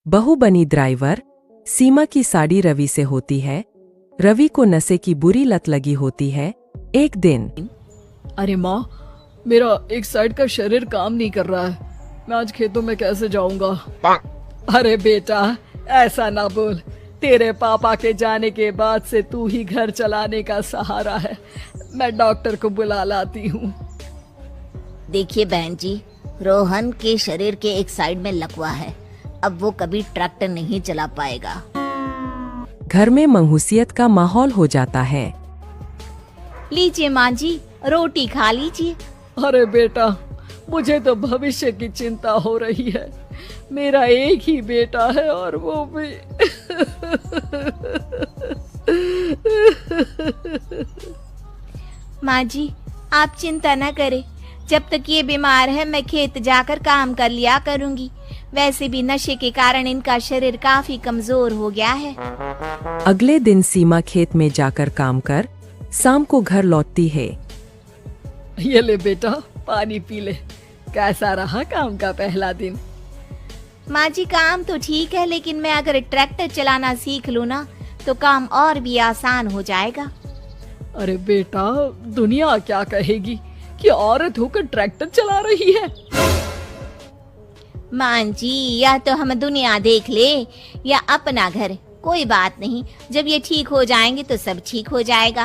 बहू बनी ड्राइवर। सीमा की साड़ी रवि से होती है। रवि को नशे की बुरी लत लगी होती है। एक दिन अरे माँ, मेरा एक साइड का शरीर काम नहीं कर रहा है। मैं आज खेतों में कैसे जाऊंगा? अरे बेटा, ऐसा ना बोल। तेरे पापा के जाने के बाद से तू ही घर चलाने का सहारा है। मैं डॉक्टर को बुला लाती हूँ। देखिए बहन जी, रोहन के शरीर के एक साइड में लकवा है। अब वो कभी ट्रैक्टर नहीं चला पाएगा। घर में मंहूसियत का माहौल हो जाता है। लीजिए माँ जी, रोटी खा लीजिए। अरे बेटा, मुझे तो भविष्य की चिंता हो रही है। मेरा एक ही बेटा है और वो भी माँ जी, आप चिंता न करें। जब तक ये बीमार है मैं खेत जाकर काम कर लिया करूंगी। वैसे भी नशे के कारण इनका शरीर काफी कमजोर हो गया है। अगले दिन सीमा खेत में जाकर काम कर शाम को घर लौटती है। ये ले बेटा, पानी पी ले। कैसा रहा काम का पहला दिन? माँ जी, काम तो ठीक है, लेकिन मैं अगर ट्रैक्टर चलाना सीख लूँ ना तो काम और भी आसान हो जाएगा। अरे बेटा, दुनिया क्या कहेगी कि औरत होकर ट्रैक्टर चला रही है। माँ जी, या तो हम दुनिया देख ले या अपना घर, कोई बात नहीं। जब ये ठीक हो जाएंगे तो सब ठीक हो जाएगा।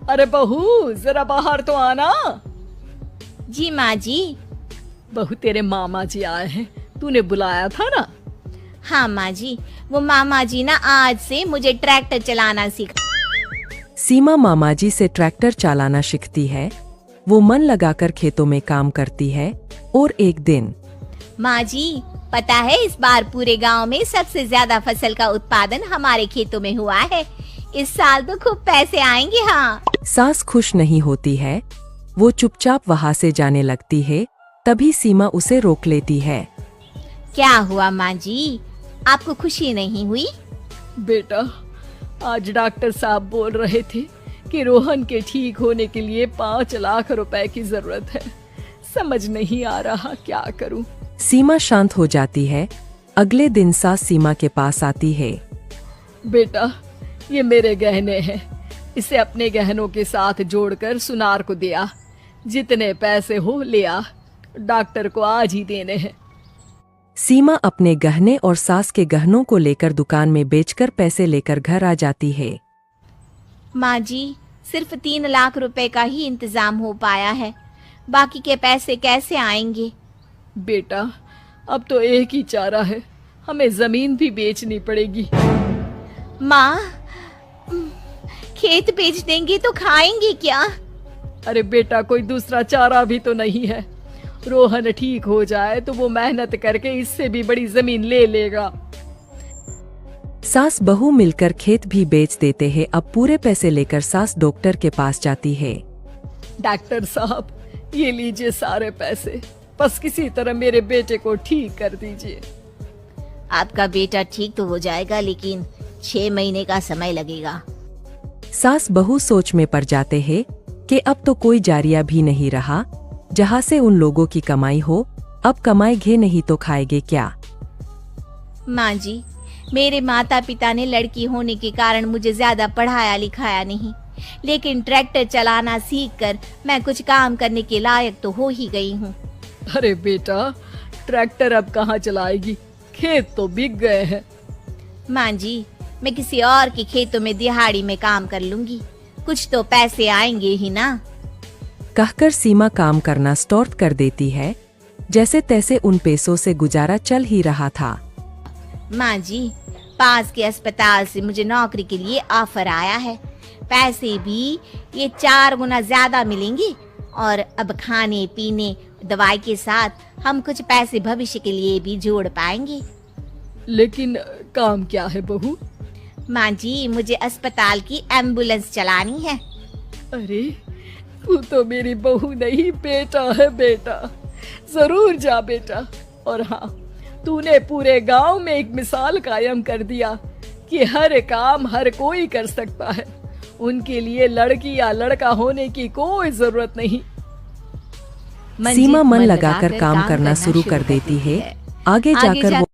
अरे बहू, जरा बाहर तो आना। जी माँ जी। बहू, तेरे मामा जी आए हैं, तूने बुलाया था ना? हाँ माँ जी, वो मामा जी ना आज से मुझे ट्रैक्टर चलाना सिखा। सीमा मामा जी से ट्रैक्टर चलाना सीखती है। वो मन लगाकर खेतों में काम करती है। और एक दिन माँ जी, पता है इस बार पूरे गांव में सबसे ज्यादा फसल का उत्पादन हमारे खेतों में हुआ है। इस साल तो खूब पैसे आएंगे। हाँ। सास खुश नहीं होती है। वो चुपचाप वहाँ से जाने लगती है। तभी सीमा उसे रोक लेती है। क्या हुआ माँ जी, आपको खुशी नहीं हुई? बेटा, आज डॉक्टर साहब बोल रहे थे कि रोहन के ठीक होने के लिए 5 लाख रुपए की जरूरत है। समझ नहीं आ रहा क्या करूं। सीमा शांत हो जाती है। अगले दिन सास सीमा के पास आती है। बेटा, ये मेरे गहने हैं। इसे अपने गहनों के साथ जोड़कर सुनार को दिया। जितने पैसे हो ले आ। डॉक्टर को आज ही देने हैं। सीमा अपने गहने और सास के गहनों को लेकर दुकान में बेचकर पैसे लेकर घर आ जाती है। माँ जी, सिर्फ 3 लाख रुपए का ही इंतजाम हो पाया है। बाकी के पैसे कैसे आएंगे? बेटा, अब तो एक ही चारा है, हमें जमीन भी बेचनी पड़ेगी। माँ, खेत बेच देंगे तो खाएंगे क्या? अरे बेटा, कोई दूसरा चारा भी तो नहीं है। रोहन ठीक हो जाए तो वो मेहनत करके इससे भी बड़ी जमीन ले लेगा। सास बहू मिलकर खेत भी बेच देते हैं। अब पूरे पैसे लेकर सास डॉक्टर के पास जाती है। डॉक्टर साहब, ये लीजिए सारे पैसे। बस किसी तरह मेरे बेटे को ठीक कर दीजिए। आपका बेटा ठीक तो हो जाएगा, लेकिन 6 महीने का समय लगेगा। सास बहू सोच में पड़ जाते हैं कि अब तो कोई जारिया भी नहीं रहा जहाँ से उन लोगों की कमाई हो। अब कमाएंगे नहीं तो खाएंगे क्या? माँ जी, मेरे माता पिता ने लड़की होने के कारण मुझे ज्यादा पढ़ाया लिखाया नहीं, लेकिन ट्रैक्टर चलाना सीखकर मैं कुछ काम करने के लायक तो हो ही गई हूँ। अरे बेटा, ट्रैक्टर अब कहाँ चलाएगी? खेत तो बिक गए हैं। माँ जी, मैं किसी और के खेतों में दिहाड़ी में काम कर लूंगी। कुछ तो पैसे आएंगे ही ना। कहकर सीमा काम करना स्टार्ट कर देती है। जैसे तैसे उन पैसों से गुजारा चल ही रहा था। माँ जी, पास के अस्पताल से मुझे नौकरी के लिए ऑफर आया है। पैसे भी ये 4 गुना ज्यादा मिलेंगे और अब खाने पीने दवाई के साथ हम कुछ पैसे भविष्य के लिए भी जोड़ पाएंगे। लेकिन काम क्या है बहू? माँ जी, मुझे अस्पताल की एम्बुलेंस चलानी है। अरे, तू तो मेरी बहू नहीं, बेटा है बेटा। जरूर जा बेटा। और हाँ, तूने पूरे गांव में एक मिसाल कायम कर दिया कि हर काम हर कोई कर सकता है। उनके लिए लड़की या लड़का होने की कोई जरूरत नहीं। सीमा मन लगाकर काम करना शुरू कर देती है। आगे जाकर वो